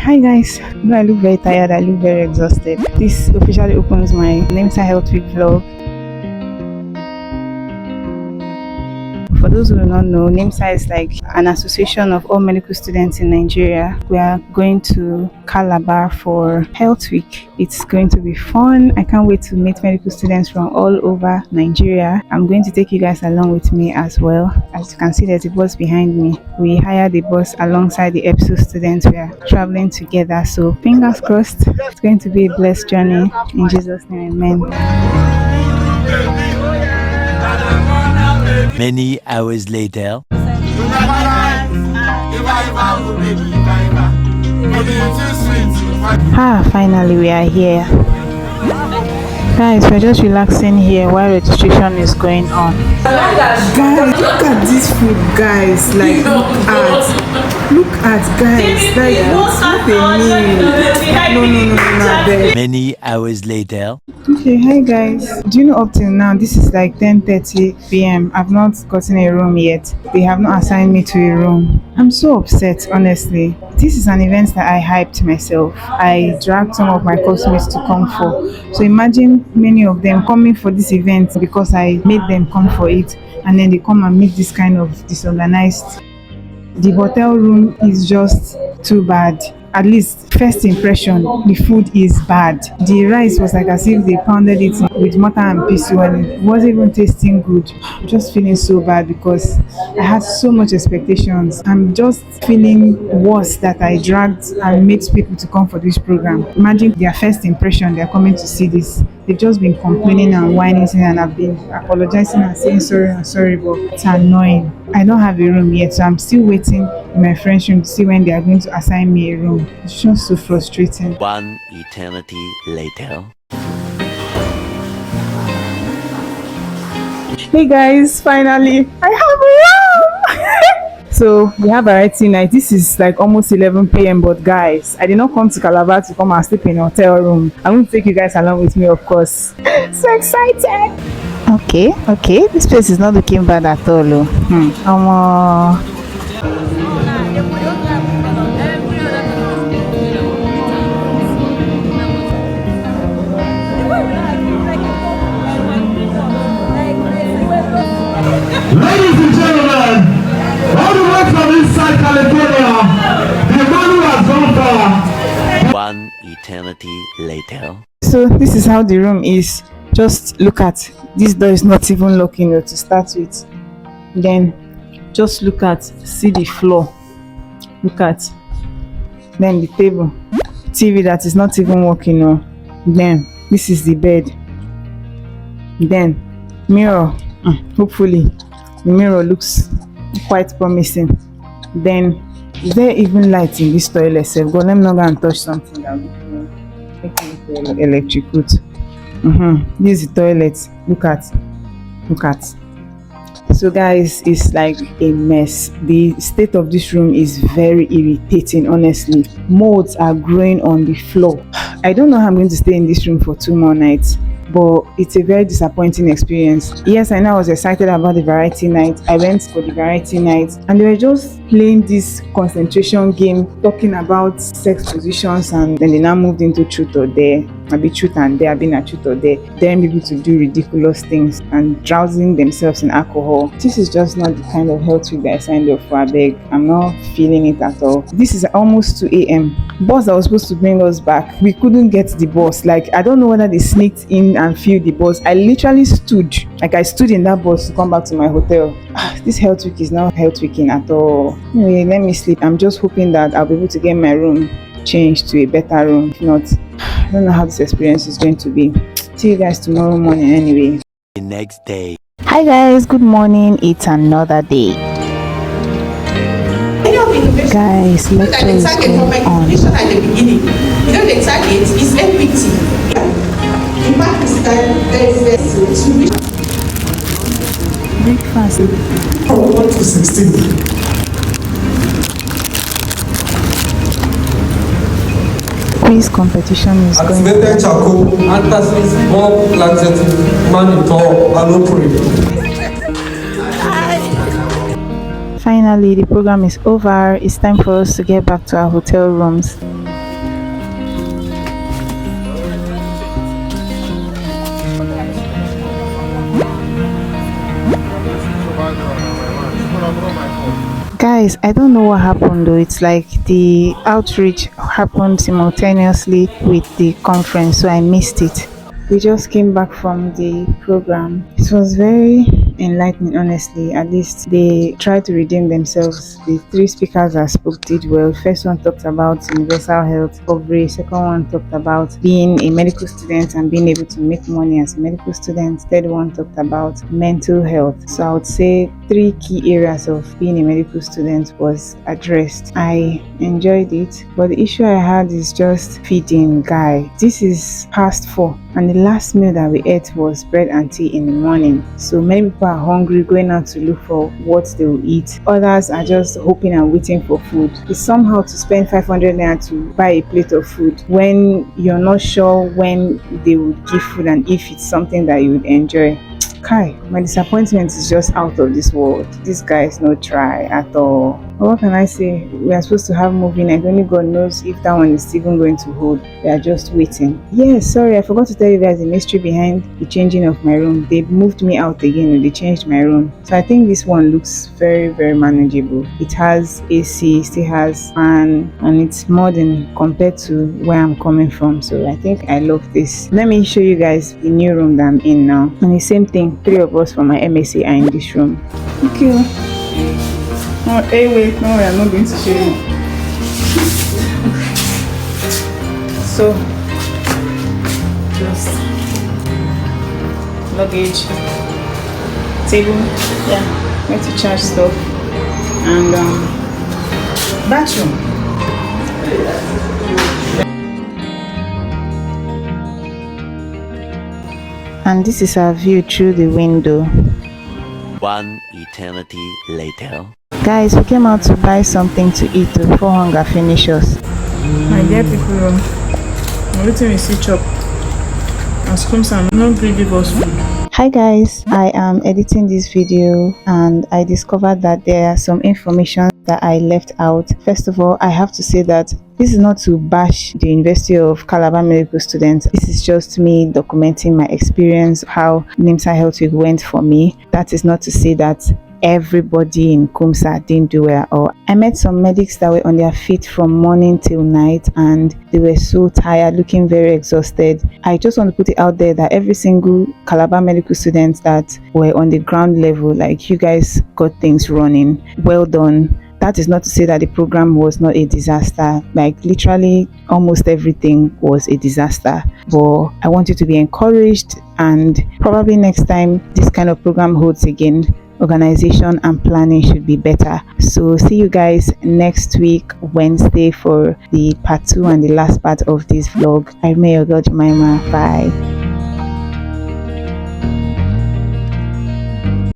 Hi guys, no, I look very tired, I look very exhausted. This officially opens my NiMSA Health Week vlog. For those who do not know, NiMSA is like an association of all medical students in Nigeria. We are going to Calabar for Health Week. It's going to be fun. I can't wait to meet medical students from all over Nigeria. I'm going to take you guys along with me as well. As you can see, there's a bus behind me. We hired a bus alongside the EPSO students. We are traveling together, so fingers crossed. It's going to be a blessed journey. In Jesus' name, amen. Many hours later. Finally we are here. Guys, we're just relaxing here while registration is going on. Guys, look at this food, guys. Like, look at guys. Like, what's the meal? No. Many hours later. Okay, hi guys. Do you know up till now this is like 10:30 p.m. I've not gotten a room yet. They have not assigned me to a room. I'm so upset, honestly. This is an event that I hyped myself. I dragged some of my classmates to come for. So imagine many of them coming for this event because I made them come for it, and then they come and meet this kind of disorganized. The hotel room is just too bad. At least first impression, the food is bad. The rice was like as if they pounded it with mortar and pestle and it wasn't even tasting good. I'm just feeling so bad because I had so much expectations. I'm just feeling worse that I dragged and made people to come for this program. Imagine their first impression, they're coming to see this. They've just been complaining and whining and I've been apologizing and saying sorry, but it's annoying. I don't have a room yet, so I'm still waiting in my friend's room to see when they are going to assign me a room. It's just so frustrating. One eternity later. Hey guys, finally I have a room. So we have variety night. This is like almost 11 p.m. but guys, I did not come to Calabar to come and sleep in a hotel room. I'm going to take you guys along with me, of course. So excited. Okay, this place is not looking bad at all. Ladies and gentlemen, all the way from inside California, the man who has gone far. One eternity later. So this is how the room is. Just look at this door is not even locking to start with. Then just see the floor. Look at then the table, TV that is not even working. Then this is the bed. Then mirror. Hopefully the mirror looks quite promising. Then is there even light in this toilet? God, let me not go and touch something that will make electrocute. This is the toilet. Look at. So guys, it's like a mess. The state of this room is very irritating, honestly. Molds are growing on the floor. I don't know how I'm going to stay in this room for 2 more nights, but it's a very disappointing experience. Yes, I know I was excited about the variety night. I went for the variety night and they were just playing this concentration game, talking about sex positions, and then they now moved into truth or dare. Maybe truth and dare, being a truth or dare, daring people to do ridiculous things and drowsing themselves in alcohol. This is just not the kind of health week that I signed up for. I beg, I'm not feeling it at all. This is almost 2 a.m. Bus that was supposed to bring us back, we couldn't get the bus. Like, I don't know whether they sneaked in and filled the bus. I literally stood in that bus to come back to my hotel. This health week is not health weeking at all. Anyway, let me sleep. I'm just hoping that I'll be able to get my room changed to a better room. If not, I don't know how this experience is going to be. See you guys tomorrow morning anyway. The next day. Hi guys, good morning. It's another day. Guys, lecture is going on. At the beginning, the target is equity. In Pakistan, there is Breakfast. 1 to 16. Quiz competition is going on. Activated charcoal, antacid, more laxative, mannitol, allopurinol. Finally, the program is over. It's time for us to get back to our hotel rooms. Guys, I don't know what happened though. It's like the outreach happened simultaneously with the conference, so I missed it. We just came back from the program. It was very enlightening, honestly. At least they tried to redeem themselves. The three speakers that spoke did well. First one talked about universal health coverage. Second one talked about being a medical student and being able to make money as a medical student. Third one talked about mental health. So I would say 3 key areas of being a medical student was addressed. I enjoyed it, but the issue I had is just feeding. Guy, this is past 4 and the last meal that we ate was bread and tea in the morning. So many people are hungry, going out to look for what they will eat. Others are just hoping and waiting for food. It's somehow to spend 500 naira to buy a plate of food when you're not sure when they would give food and if it's something that you would enjoy. Kai, my disappointment is just out of this world. This guy is no try at all. But what can I say? We are supposed to have movie night. Only God knows if that one is even going to hold. We are just waiting. Yes, sorry, I forgot to tell you guys the mystery behind the changing of my room. They moved me out again. They changed my room. So I think this one looks very, very manageable. It has AC, still has fan, and it's modern compared to where I'm coming from. So I think I love this. Let me show you guys the new room that I'm in now. And the same thing, 3 of us from my MSc are in this room. Okay. No, hey, wait, no, I'm not going to show you. So, just luggage, table, yeah, where to charge stuff, and bathroom. And this is our view through the window. 1 eternity later. Guys, we came out to buy something to eat before hunger finish us. My dear people, everything we see chop. As comes, I'm not going to give us food. Hi guys, I am editing this video and I discovered that there are some information that I left out. First of all, I have to say that this is not to bash the University of Calabar medical students. This is just me documenting my experience, how NiMSA Health Week went for me. That is not to say that everybody in Kumsa didn't do well at all. I met some medics that were on their feet from morning till night and they were so tired, looking very exhausted. I just want to put it out there that every single Calabar medical student that were on the ground level, like, you guys got things running. Well done. That is not to say that the program was not a disaster. Like, literally almost everything was a disaster, but I want you to be encouraged, and probably next time this kind of program holds again, organization and planning should be better. So see you guys next week Wednesday for the part 2 and the last part of this vlog. I remain your girl Jemima. Bye.